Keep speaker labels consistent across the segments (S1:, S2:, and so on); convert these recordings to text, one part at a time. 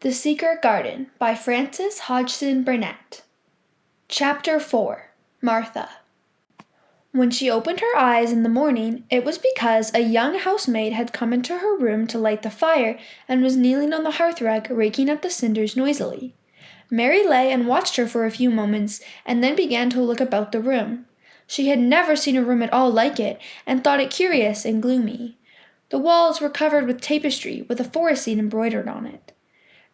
S1: The Secret Garden by Frances Hodgson Burnett. Chapter 4. Martha. When she opened her eyes in the morning, it was because a young housemaid had come into her room to light the fire and was kneeling on the hearthrug, raking up the cinders noisily. Mary lay and watched her for a few moments, and then began to look about the room. She had never seen a room at all like it, and thought it curious and gloomy. The walls were covered with tapestry, with a forest scene embroidered on it.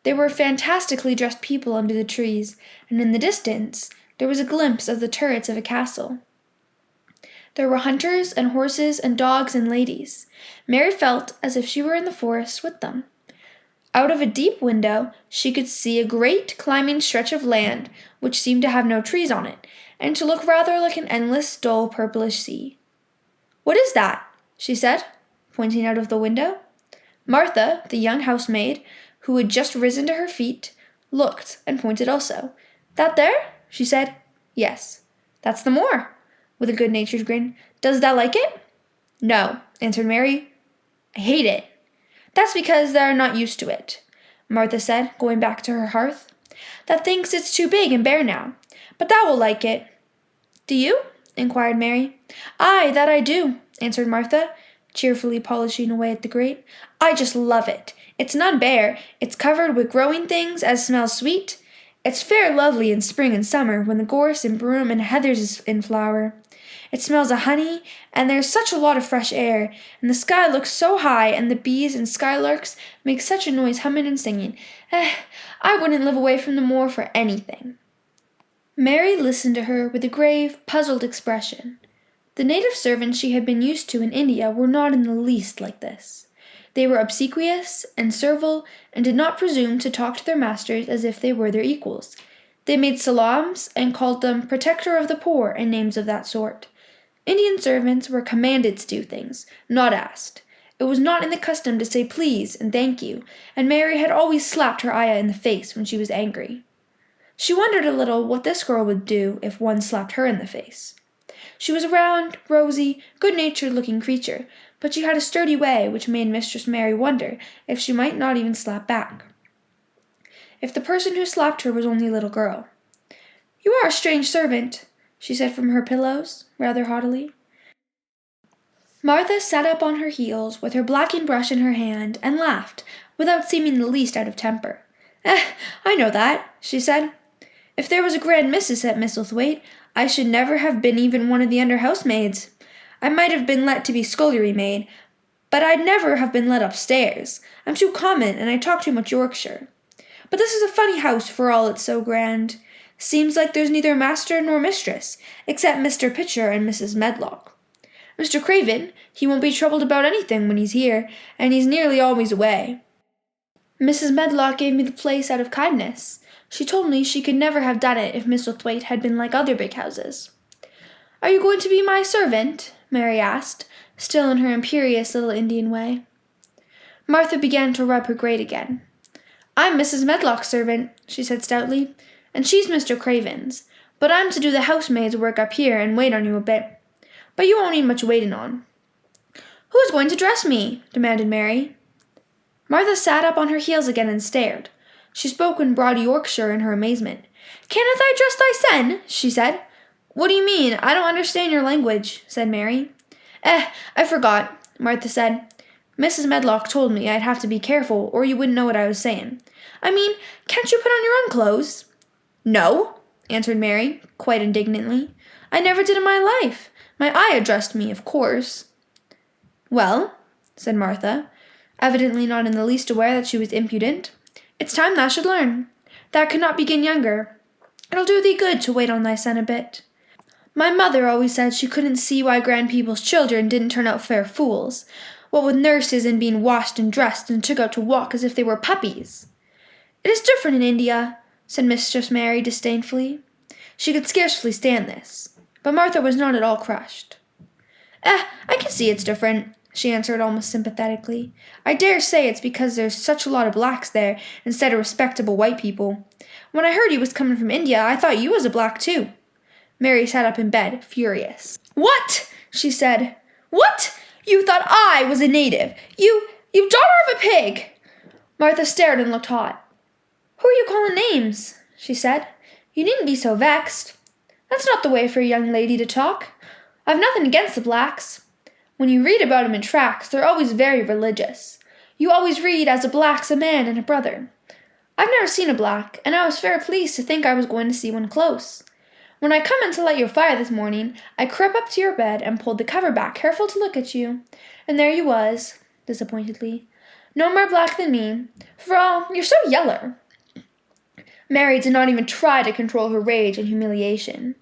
S1: There were fantastically dressed people under the trees, and in the distance there was a glimpse of the turrets of a castle. There were hunters and horses and dogs and ladies. Mary felt as if she were in the forest with them. Out of a deep window she could see a great climbing stretch of land which seemed to have no trees on it, and to look rather like an endless dull purplish sea. "What is that?" she said, pointing out of the window. Martha, the young housemaid, who had just risen to her feet, looked and pointed also. "That there?" she said. "Yes." "That's the moor," with a good-natured grin. "Does thou like it?" "No," answered Mary. "I hate it." "That's because thou art not used to it," Martha said, going back to her hearth. "Thou thinks it's too big and bare now, but thou will like it." "Do you?" inquired Mary. "Aye, that I do," answered Martha, cheerfully polishing away at the grate. "I just love it. It's not bare, it's covered with growing things as smells sweet. It's fair lovely in spring and summer, when the gorse and broom and heathers is in flower. It smells of honey, and there's such a lot of fresh air, and the sky looks so high, and the bees and skylarks make such a noise humming and singing. I wouldn't live away from the moor for anything." Mary listened to her with a grave, puzzled expression. The native servants she had been used to in India were not in the least like this. They were obsequious and servile, and did not presume to talk to their masters as if they were their equals. They made salams, and called them protector of the poor, and names of that sort. Indian servants were commanded to do things, not asked. It was not in the custom to say please and thank you, and Mary had always slapped her ayah in the face when she was angry. She wondered a little what this girl would do if one slapped her in the face. She was a round, rosy, good-natured-looking creature, but she had a sturdy way which made Mistress Mary wonder if she might not even slap back. If the person who slapped her was only a little girl. "You are a strange servant," she said from her pillows, rather haughtily. Martha sat up on her heels, with her blacking brush in her hand, and laughed, without seeming the least out of temper. "I know that," she said. "If there was a grand missus at Misselthwaite, I should never have been even one of the under housemaids. I might have been let to be scullery maid, but I'd never have been let upstairs. I'm too common, and I talk too much Yorkshire. But this is a funny house for all it's so grand. Seems like there's neither master nor mistress, except Mr. Pitcher and Mrs. Medlock. Mr. Craven, he won't be troubled about anything when he's here, and he's nearly always away. Mrs. Medlock gave me the place out of kindness. She told me she could never have done it if Misselthwaite had been like other big houses." "Are you going to be my servant?" Mary asked, still in her imperious little Indian way. Martha began to rub her grate again. "I'm Mrs. Medlock's servant," she said stoutly, "and she's Mr. Craven's, but I'm to do the housemaid's work up here and wait on you a bit. But you won't need much waiting on." "Who's going to dress me?" demanded Mary. Martha sat up on her heels again and stared. She spoke in broad Yorkshire in her amazement. "Cannot I dress thy son?" she said. "What do you mean? I don't understand your language," said Mary. I forgot," Martha said. "Mrs. Medlock told me I'd have to be careful, or you wouldn't know what I was saying. I mean, can't you put on your own clothes?" "No," answered Mary, quite indignantly. "I never did in my life. My ayah dressed me, of course." "Well," said Martha, evidently not in the least aware that she was impudent, "it's time thou should learn. Thou could not begin younger. It'll do thee good to wait on thy son a bit. My mother always said she couldn't see why grand people's children didn't turn out fair fools, what with nurses and being washed and dressed and took out to walk as if they were puppies." "It is different in India," said Mistress Mary disdainfully. She could scarcely stand this, but Martha was not at all crushed. I can see it's different," she answered almost sympathetically. "I dare say it's because there's such a lot of blacks there instead of respectable white people. When I heard you was coming from India, I thought you was a black too." Mary sat up in bed, furious. "What?" she said. "What? You thought I was a native? You daughter of a pig!" Martha stared and looked hot. "Who are you calling names?" she said. "You needn't be so vexed. That's not the way for a young lady to talk. I've nothing against the blacks. When you read about 'em in tracts, they're always very religious. You always read as a black's a man and a brother. I've never seen a black, and I was fair pleased to think I was going to see one close. When I come in to light your fire this morning, I crept up to your bed and pulled the cover back careful to look at you, and there you was," disappointedly, "no more black than me. For all, you're so yeller." Mary did not even try to control her rage and humiliation.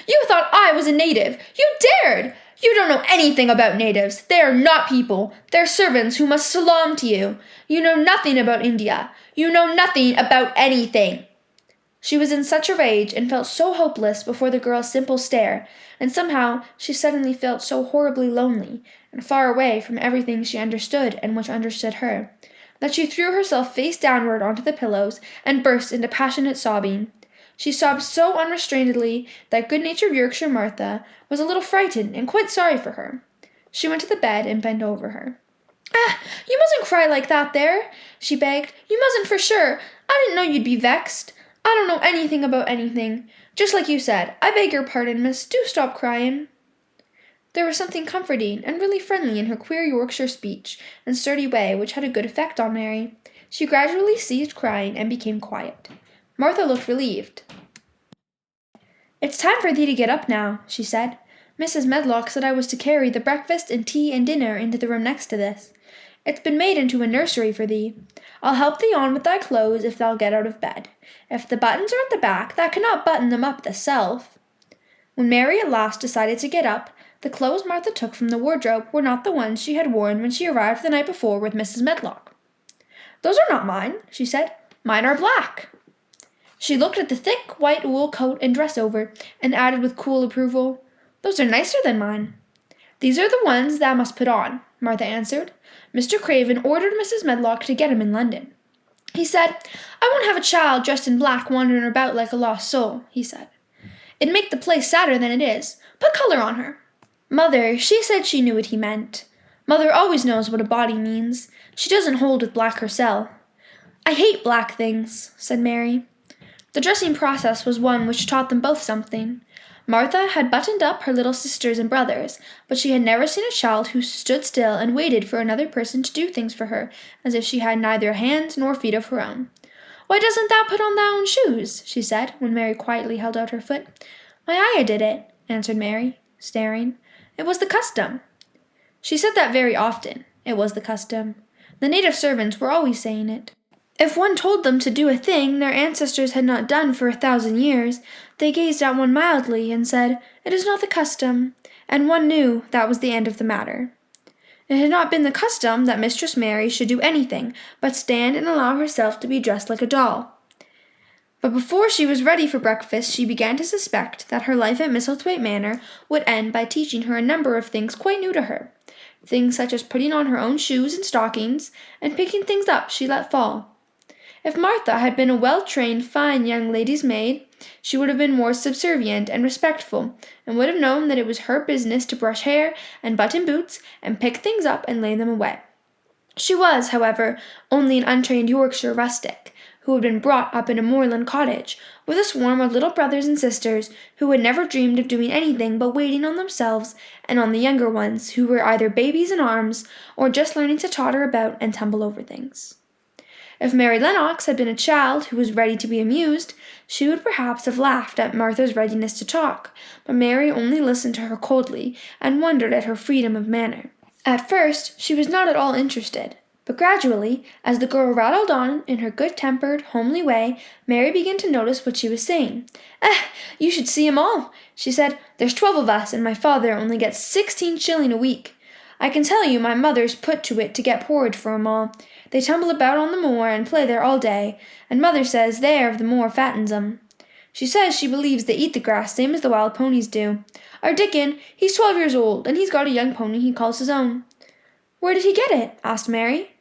S1: "You thought I was a native! You dared! You don't know anything about natives. They are not people. They're servants who must salaam to you. You know nothing about India. You know nothing about anything." She was in such a rage and felt so hopeless before the girl's simple stare, and somehow she suddenly felt so horribly lonely and far away from everything she understood and which understood her, that she threw herself face downward onto the pillows and burst into passionate sobbing. She sobbed so unrestrainedly that good-natured Yorkshire Martha was a little frightened and quite sorry for her. She went to the bed and bent over her. "Ah, you mustn't cry like that there," she begged. "You mustn't for sure. I didn't know you'd be vexed. I don't know anything about anything. Just like you said. I beg your pardon, miss. Do stop crying." There was something comforting and really friendly in her queer Yorkshire speech and sturdy way which had a good effect on Mary. She gradually ceased crying and became quiet. Martha looked relieved. "It's time for thee to get up now," she said. "Mrs. Medlock said I was to carry the breakfast and tea and dinner into the room next to this. It's been made into a nursery for thee. I'll help thee on with thy clothes if thou'll get out of bed. If the buttons are at the back, thou cannot button them up thyself." When Mary at last decided to get up, the clothes Martha took from the wardrobe were not the ones she had worn when she arrived the night before with Mrs. Medlock. "Those are not mine," she said. "Mine are black." She looked at the thick white wool coat and dress over, and added with cool approval, "Those are nicer than mine." "These are the ones thou must put on," Martha answered. "Mr. Craven ordered Mrs. Medlock to get 'em in London. He said, 'I won't have a child dressed in black wandering about like a lost soul,' he said. 'It'd make the place sadder than it is. Put colour on her.' Mother, she said she knew what he meant. Mother always knows what a body means. She doesn't hold with black herself." "I hate black things," said Mary. The dressing process was one which taught them both something. Martha had buttoned up her little sisters and brothers, but she had never seen a child who stood still and waited for another person to do things for her, as if she had neither hands nor feet of her own. "Why doesn't thou put on thy own shoes?" she said, when Mary quietly held out her foot. "My ayah did it," answered Mary, staring. "It was the custom." She said that very often. It was the custom. The native servants were always saying it. If one told them to do a thing their ancestors had not done for 1,000 years, they gazed at one mildly and said, "It is not the custom," and one knew that was the end of the matter. It had not been the custom that Mistress Mary should do anything but stand and allow herself to be dressed like a doll. But before she was ready for breakfast, she began to suspect that her life at Misselthwaite Manor would end by teaching her a number of things quite new to her, things such as putting on her own shoes and stockings, and picking things up she let fall. If Martha had been a well-trained, fine young lady's maid, she would have been more subservient and respectful, and would have known that it was her business to brush hair and button boots and pick things up and lay them away. She was, however, only an untrained Yorkshire rustic, who had been brought up in a moorland cottage, with a swarm of little brothers and sisters who had never dreamed of doing anything but waiting on themselves and on the younger ones, who were either babies in arms or just learning to totter about and tumble over things. If Mary Lennox had been a child who was ready to be amused, she would perhaps have laughed at Martha's readiness to talk, but Mary only listened to her coldly and wondered at her freedom of manner. At first she was not at all interested, but gradually, as the girl rattled on in her good-tempered, homely way, Mary began to notice what she was saying. You should see 'em all," she said. "There's 12 of us, and my father only gets 16 shilling a week. I can tell you my mother's put to it to get porridge for 'em all. They tumble about on the moor and play there all day, and mother says the air of the moor fattens 'em. She says she believes they eat the grass same as the wild ponies do. Our Dicken, he's 12 years old, and he's got a young pony he calls his own." "Where did he get it?" asked Mary.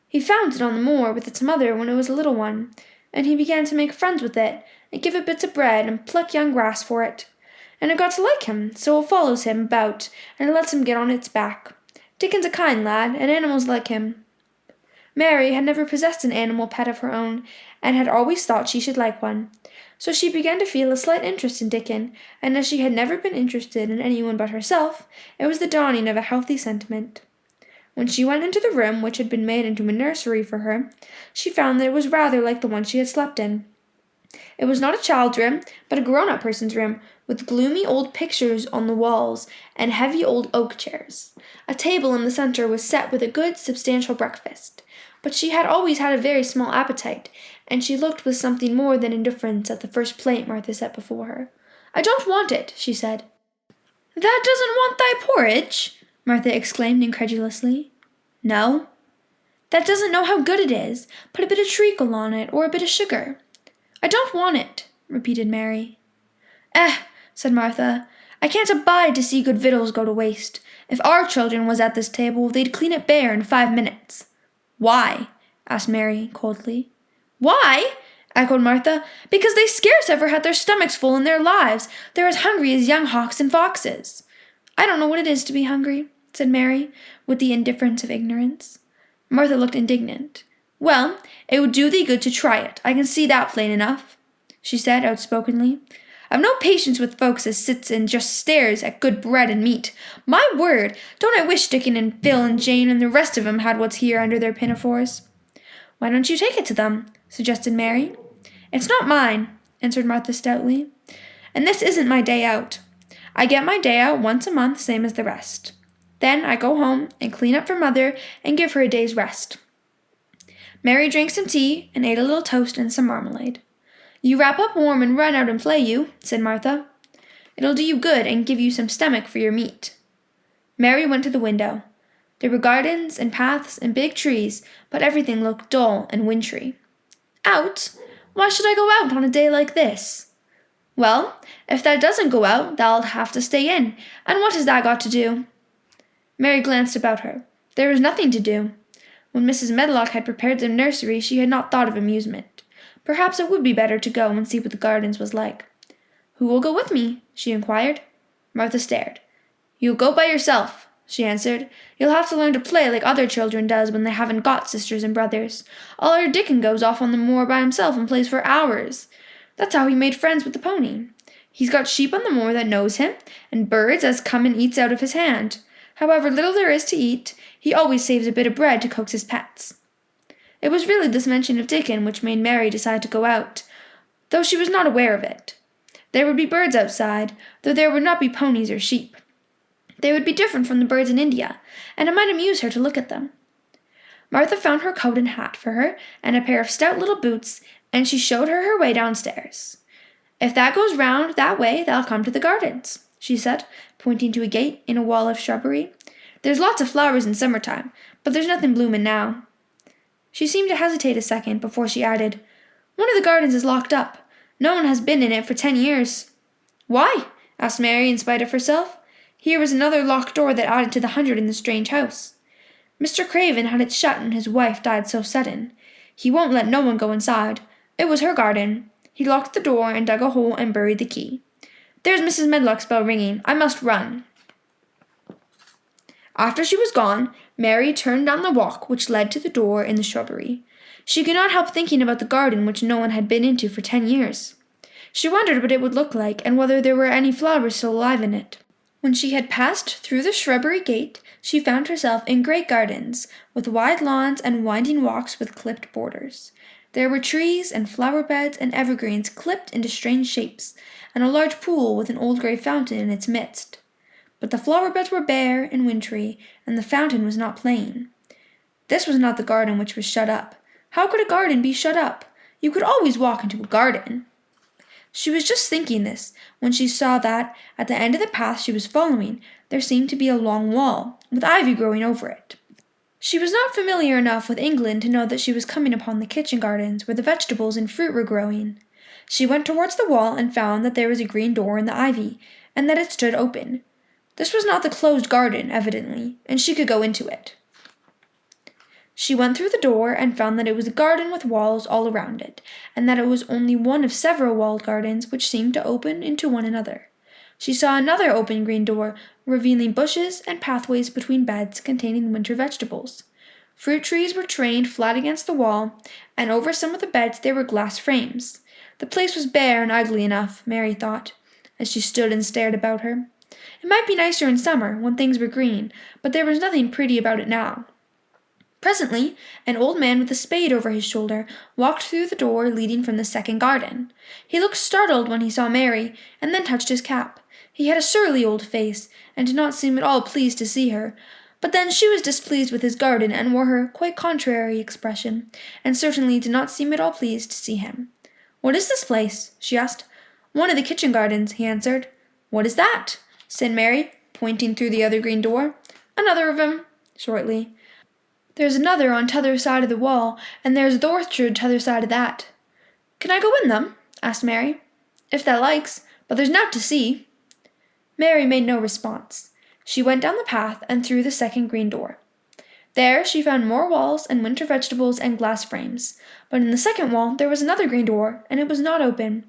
S1: "He found it on the moor with its mother when it was a little one, and he began to make friends with it, and give it bits of bread and pluck young grass for it. And it got to like him, so it follows him about and lets him get on its back. Dicken's a kind lad, and animals like him." Mary had never possessed an animal pet of her own, and had always thought she should like one. So she began to feel a slight interest in Dicken, and as she had never been interested in anyone but herself, it was the dawning of a healthy sentiment. When she went into the room which had been made into a nursery for her, she found that it was rather like the one she had slept in. It was not a child's room, but a grown-up person's room, with gloomy old pictures on the walls and heavy old oak chairs. A table in the centre was set with a good, substantial breakfast, but she had always had a very small appetite, and she looked with something more than indifference at the first plate Martha set before her. "I don't want it," she said. "That doesn't want thy porridge?" Martha exclaimed incredulously. "No." "That doesn't know how good it is. Put a bit of treacle on it, or a bit of sugar." "I don't want it," repeated Mary. Said Martha, "I can't abide to see good victuals go to waste. If our children was at this table, they'd clean it bare in 5 minutes." "Why?" asked Mary coldly. "Why?" echoed Martha. "Because they scarce ever had their stomachs full in their lives. They're as hungry as young hawks and foxes." "I don't know what it is to be hungry," said Mary, with the indifference of ignorance. Martha looked indignant. "Well, it would do thee good to try it. I can see that plain enough," she said outspokenly. "I've no patience with folks as sits and just stares at good bread and meat. My word, don't I wish Dicken and Phil and Jane and the rest of 'em had what's here under their pinafores." "Why don't you take it to them?" suggested Mary. "It's not mine," answered Martha stoutly. "And this isn't my day out. I get my day out once a month, same as the rest. Then I go home and clean up for Mother and give her a day's rest." Mary drank some tea and ate a little toast and some marmalade. "You wrap up warm and run out and play, you," said Martha. "It'll do you good and give you some stomach for your meat." Mary went to the window. There were gardens and paths and big trees, but everything looked dull and wintry. "Out? Why should I go out on a day like this?" "Well, if thou doesn't go out, thou'lt have to stay in, and what has that got to do?" Mary glanced about her. There was nothing to do. When Mrs. Medlock had prepared the nursery, she had not thought of amusement. Perhaps it would be better to go and see what the gardens was like. "Who will go with me?" she inquired. Martha stared. "You'll go by yourself," she answered. "You'll have to learn to play like other children does when they haven't got sisters and brothers. All our Dicken goes off on the moor by himself and plays for hours. That's how he made friends with the pony. He's got sheep on the moor that knows him, and birds as come and eats out of his hand. However little there is to eat, he always saves a bit of bread to coax his pets." It was really this mention of Dicken which made Mary decide to go out, though she was not aware of it. There would be birds outside, though there would not be ponies or sheep. They would be different from the birds in India, and it might amuse her to look at them. Martha found her coat and hat for her, and a pair of stout little boots, and she showed her her way downstairs. "If that goes round that way, they'll come to the gardens," she said, pointing to a gate in a wall of shrubbery. "There's lots of flowers in summer-time, but there's nothing blooming now." She seemed to hesitate a second before she added, "One of the gardens is locked up. No one has been in it for 10 years. "Why?" asked Mary in spite of herself. Here was another locked door that added to the 100 in the strange house. "Mr. Craven had it shut and his wife died so sudden. He won't let no one go inside. It was her garden. He locked the door and dug a hole and buried the key. There's Mrs. Medlock's bell ringing. I must run." After she was gone, Mary turned down the walk which led to the door in the shrubbery. She could not help thinking about the garden which no one had been into for 10 years. She wondered what it would look like, and whether there were any flowers still alive in it. When she had passed through the shrubbery gate, she found herself in great gardens, with wide lawns and winding walks with clipped borders. There were trees and flower beds and evergreens clipped into strange shapes, and a large pool with an old grey fountain in its midst. But the flower beds were bare and wintry, and the fountain was not playing. This was not the garden which was shut up. How could a garden be shut up? You could always walk into a garden. She was just thinking this, when she saw that, at the end of the path she was following, there seemed to be a long wall, with ivy growing over it. She was not familiar enough with England to know that she was coming upon the kitchen gardens where the vegetables and fruit were growing. She went towards the wall and found that there was a green door in the ivy, and that it stood open. This was not the closed garden, evidently, and she could go into it. She went through the door and found that it was a garden with walls all around it, and that it was only one of several walled gardens which seemed to open into one another. She saw another open green door, revealing bushes and pathways between beds containing winter vegetables. Fruit trees were trained flat against the wall, and over some of the beds there were glass frames. The place was bare and ugly enough, Mary thought, as she stood and stared about her. It might be nicer in summer, when things were green, but there was nothing pretty about it now. Presently, an old man with a spade over his shoulder walked through the door leading from the second garden. He looked startled when he saw Mary, and then touched his cap. He had a surly old face, and did not seem at all pleased to see her. But then she was displeased with his garden, and wore her quite contrary expression, and certainly did not seem at all pleased to see him. "What is this place?" she asked. "One of the kitchen gardens," he answered. "What is that?" said Mary, pointing through the other green door. "Another of 'em," shortly. "There's another on t'other side of the wall, and there's the orchard t'other side of that." "Can I go in them?" asked Mary. "If thou likes, but there's nowt to see." Mary made no response. She went down the path and through the second green door. There she found more walls and winter vegetables and glass frames, but in the second wall there was another green door, and it was not open.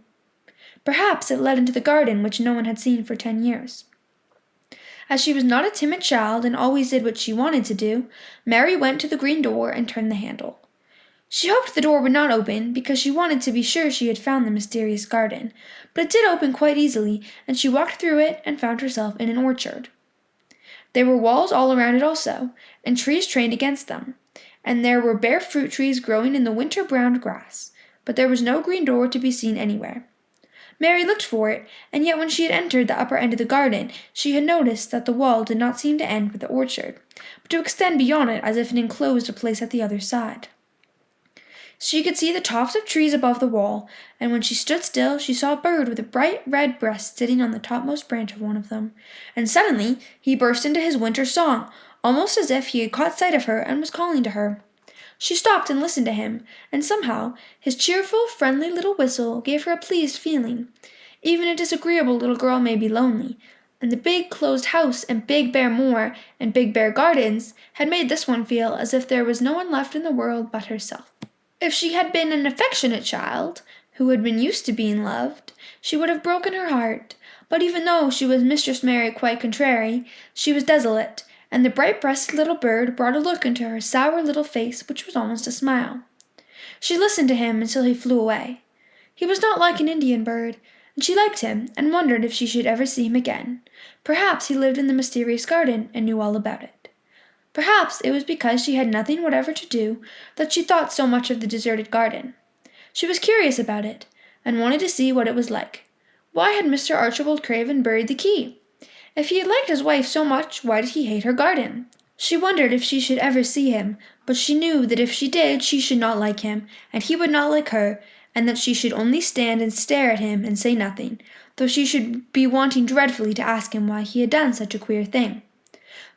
S1: Perhaps it led into the garden which no one had seen for 10 years. As she was not a timid child and always did what she wanted to do, Mary went to the green door and turned the handle. She hoped the door would not open, because she wanted to be sure she had found the mysterious garden, but it did open quite easily, and she walked through it and found herself in an orchard. There were walls all around it also, and trees trained against them, and there were bare fruit trees growing in the winter-browned grass, but there was no green door to be seen anywhere. Mary looked for it, and yet when she had entered the upper end of the garden, she had noticed that the wall did not seem to end with the orchard, but to extend beyond it as if it enclosed a place at the other side. She could see the tops of trees above the wall, and when she stood still she saw a bird with a bright red breast sitting on the topmost branch of one of them, and suddenly he burst into his winter song, almost as if he had caught sight of her and was calling to her. She stopped and listened to him, and somehow his cheerful, friendly little whistle gave her a pleased feeling. Even a disagreeable little girl may be lonely, and the big closed house and big bare moor and big bare gardens had made this one feel as if there was no one left in the world but herself. If she had been an affectionate child, who had been used to being loved, she would have broken her heart, but even though she was Mistress Mary quite contrary, she was desolate, and the bright-breasted little bird brought a look into her sour little face which was almost a smile. She listened to him until he flew away. He was not like an Indian bird, and she liked him, and wondered if she should ever see him again. Perhaps he lived in the mysterious garden, and knew all about it. Perhaps it was because she had nothing whatever to do that she thought so much of the deserted garden. She was curious about it, and wanted to see what it was like. Why had Mr. Archibald Craven buried the key? If he had liked his wife so much, why did he hate her garden? She wondered if she should ever see him, but she knew that if she did she should not like him, and he would not like her, and that she should only stand and stare at him and say nothing, though she should be wanting dreadfully to ask him why he had done such a queer thing.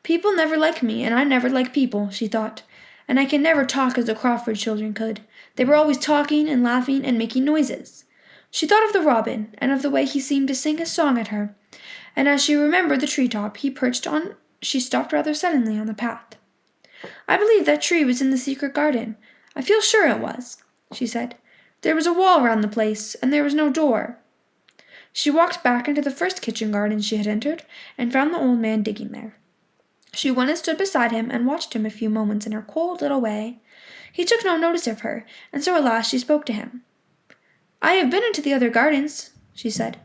S1: "People never like me, and I never like people," she thought, "and I can never talk as the Crawford children could. They were always talking and laughing and making noises." She thought of the robin, and of the way he seemed to sing his song at her, and as she remembered the treetop he perched on, she stopped rather suddenly on the path. "I believe that tree was in the secret garden. I feel sure it was," she said. "There was a wall round the place, and there was no door." She walked back into the first kitchen garden she had entered, and found the old man digging there. She went and stood beside him and watched him a few moments in her cold little way. He took no notice of her, and so at last she spoke to him. "I have been into the other gardens," she said.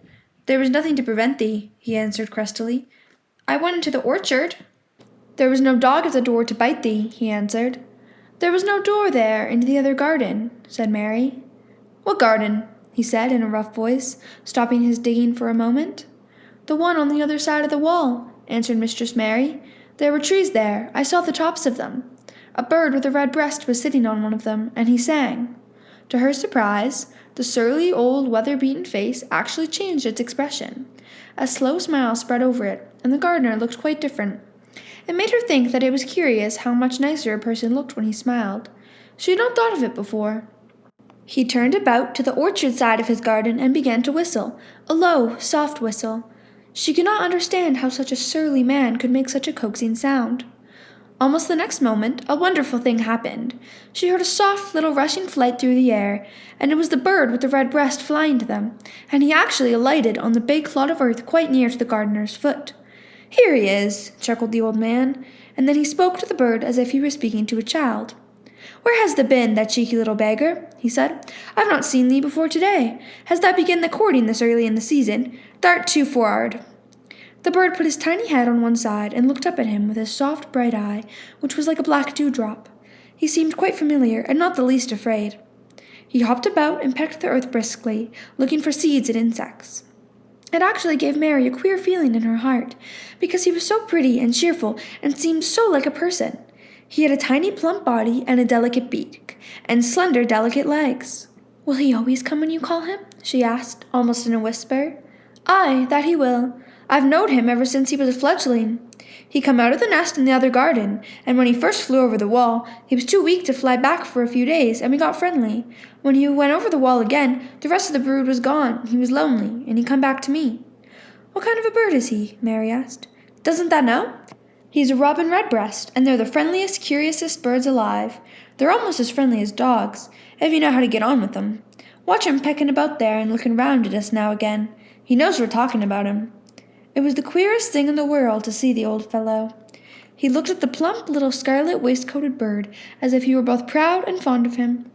S1: "There was nothing to prevent thee," he answered crustily. "I went into the orchard." "There was no dog at the door to bite thee," he answered. "There was no door there into the other garden," said Mary. "What garden?" he said in a rough voice, stopping his digging for a moment. "The one on the other side of the wall," answered Mistress Mary. "There were trees there. I saw the tops of them. A bird with a red breast was sitting on one of them, and he sang." To her surprise, the surly old weather-beaten face actually changed its expression. A slow smile spread over it, and the gardener looked quite different. It made her think that it was curious how much nicer a person looked when he smiled. She had not thought of it before. He turned about to the orchard side of his garden and began to whistle, a low, soft whistle. She could not understand how such a surly man could make such a coaxing sound. Almost the next moment, a wonderful thing happened. She heard a soft little rushing flight through the air, and it was the bird with the red breast flying to them, and he actually alighted on the big clod of earth quite near to the gardener's foot. "Here he is," chuckled the old man, and then he spoke to the bird as if he were speaking to a child. "Where has thou been, that cheeky little beggar?" he said. "I've not seen thee before to-day. Has thou begun the courting this early in the season? Thou'rt too for'ard." The bird put his tiny head on one side and looked up at him with his soft, bright eye, which was like a black dewdrop. He seemed quite familiar and not the least afraid. He hopped about and pecked the earth briskly, looking for seeds and insects. It actually gave Mary a queer feeling in her heart, because he was so pretty and cheerful and seemed so like a person. He had a tiny plump body and a delicate beak, and slender, delicate legs. "Will he always come when you call him?" she asked, almost in a whisper. "Aye, that he will. I've knowed him ever since he was a fledgling. He come out of the nest in the other garden, and when he first flew over the wall, he was too weak to fly back for a few days, and we got friendly. When he went over the wall again, the rest of the brood was gone. He was lonely, and he come back to me." "What kind of a bird is he?" Mary asked. "Doesn't thou know? He's a robin redbreast, and they're the friendliest, curiousest birds alive. They're almost as friendly as dogs, if you know how to get on with them. Watch him pecking about there and looking round at us now again. He knows we're talking about him." It was the queerest thing in the world to see the old fellow. He looked at the plump little scarlet waistcoated bird as if he were both proud and fond of him.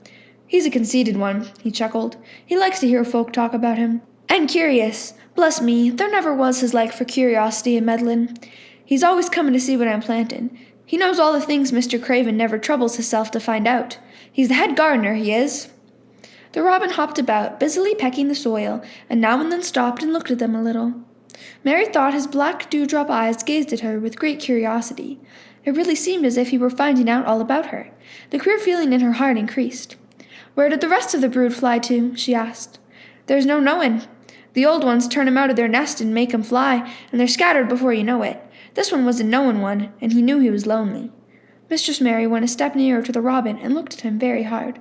S1: "He's a conceited one," he chuckled. "He likes to hear folk talk about him. And curious. Bless me, there never was his like for curiosity and meddlin'. He's always comin' to see what I'm plantin'. He knows all the things Mr. Craven never troubles hisself to find out. He's the head gardener, he is." The robin hopped about, busily pecking the soil, and now and then stopped and looked at them a little. Mary thought his black dewdrop eyes gazed at her with great curiosity. It really seemed as if he were finding out all about her. The queer feeling in her heart increased. "Where did the rest of the brood fly to?" she asked. "There's no knowin'. The old ones turn 'em out of their nest and make 'em fly, and they're scattered before you know it. This one was a knowin' one, and he knew he was lonely." Mistress Mary went a step nearer to the robin and looked at him very hard.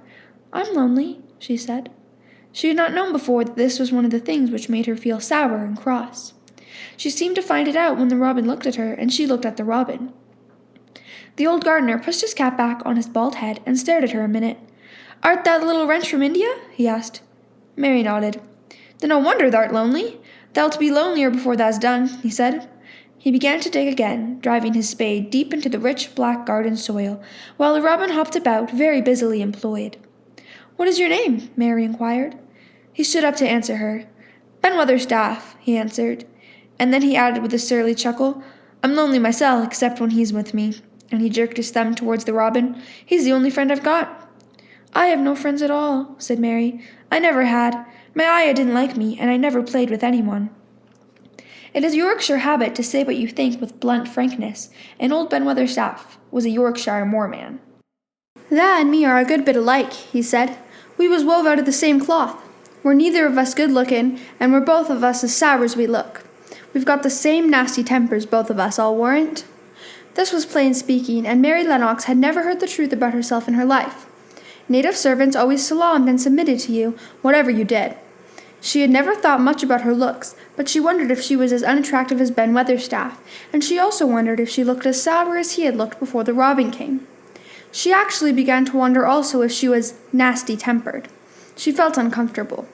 S1: "I'm lonely," she said. She had not known before that this was one of the things which made her feel sour and cross. She seemed to find it out when the robin looked at her, and she looked at the robin. The old gardener pushed his cap back on his bald head and stared at her a minute. "Art thou the little wench from India?" he asked. Mary nodded. "Then no wonder thou'rt lonely. Thou'lt be lonelier before thou's done," he said. He began to dig again, driving his spade deep into the rich black garden soil, while the robin hopped about, very busily employed. "What is your name?" Mary inquired. He stood up to answer her. "Ben Weatherstaff," he answered. And then he added with a surly chuckle, "I'm lonely myself, except when he's with me." And he jerked his thumb towards the robin. "He's the only friend I've got." "I have no friends at all," said Mary. "I never had. My ayah didn't like me, and I never played with anyone." It is a Yorkshire habit to say what you think with blunt frankness, and old Ben Weatherstaff was a Yorkshire moorman. "Thou and me are a good bit alike," he said. "We was wove out of the same cloth. We're neither of us good-looking, and we're both of us as sour as we look. We've got the same nasty tempers, both of us, I'll warrant." This was plain speaking, and Mary Lennox had never heard the truth about herself in her life. Native servants always salaamed and submitted to you, whatever you did. She had never thought much about her looks, but she wondered if she was as unattractive as Ben Weatherstaff, and she also wondered if she looked as sour as he had looked before the robin came. She actually began to wonder also if she was nasty-tempered. She felt uncomfortable.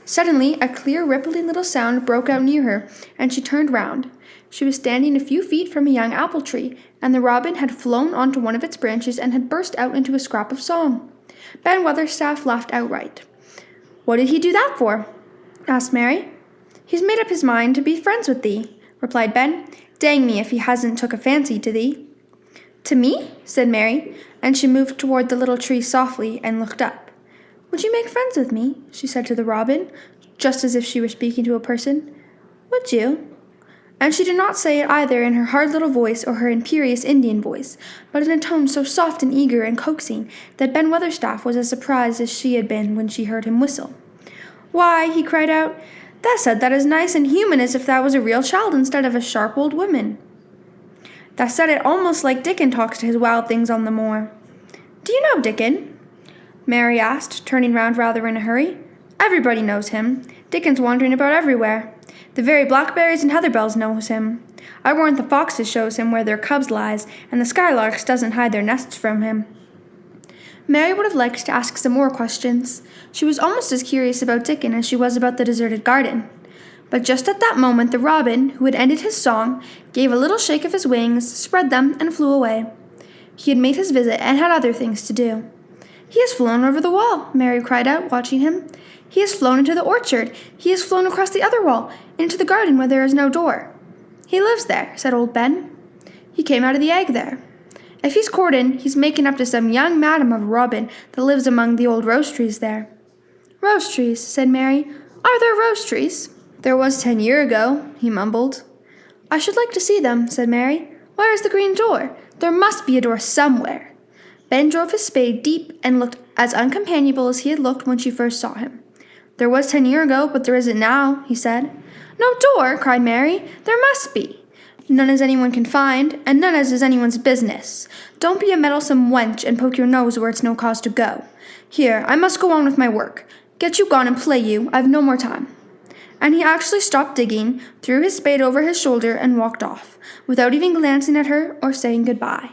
S1: Suddenly, a clear, rippling little sound broke out near her, and she turned round. She was standing a few feet from a young apple tree, and the robin had flown onto one of its branches and had burst out into a scrap of song. Ben Weatherstaff laughed outright. "What did he do that for?" asked Mary. "He's made up his mind to be friends with thee," replied Ben. "Dang me if he hasn't took a fancy to thee." "To me?" said Mary, and she moved toward the little tree softly and looked up. "Would you make friends with me?" she said to the robin, just as if she were speaking to a person. "Would you?" And she did not say it either in her hard little voice or her imperious Indian voice, but in a tone so soft and eager and coaxing that Ben Weatherstaff was as surprised as she had been when she heard him whistle. "Why," he cried out, "thou said that as nice and human as if thou was a real child instead of a sharp old woman. Thou said it almost like Dicken talks to his wild things on the moor. Do you know Dicken?" Mary asked, turning round rather in a hurry. "Everybody knows him. Dicken's wandering about everywhere. The very blackberries and heatherbells knows him. I warrant the foxes shows him where their cubs lies, and the skylarks doesn't hide their nests from him." Mary would have liked to ask some more questions. She was almost as curious about Dicken as she was about the deserted garden. But just at that moment the robin, who had ended his song, gave a little shake of his wings, spread them, and flew away. He had made his visit and had other things to do. "He has flown over the wall," Mary cried out, watching him. "He has flown into the orchard. He has flown across the other wall, into the garden where there is no door." "He lives there," said old Ben. "He came out of the egg there. If he's courting, he's making up to some young madam of a robin that lives among the old rose trees there." "Rose trees," said Mary. "Are there rose trees?" "There was 10 years ago," he mumbled. "I should like to see them," said Mary. "Where is the green door? There must be a door somewhere." Ben drove his spade deep and looked as uncompanionable as he had looked when she first saw him. "There was 10 years ago, but there isn't now," he said. "No door!" cried Mary. "There must be. None as anyone can find, and none as is anyone's business. Don't be a meddlesome wench and poke your nose where it's no cause to go. Here, I must go on with my work. Get you gone and play you. I've no more time." And he actually stopped digging, threw his spade over his shoulder, and walked off, without even glancing at her or saying goodbye.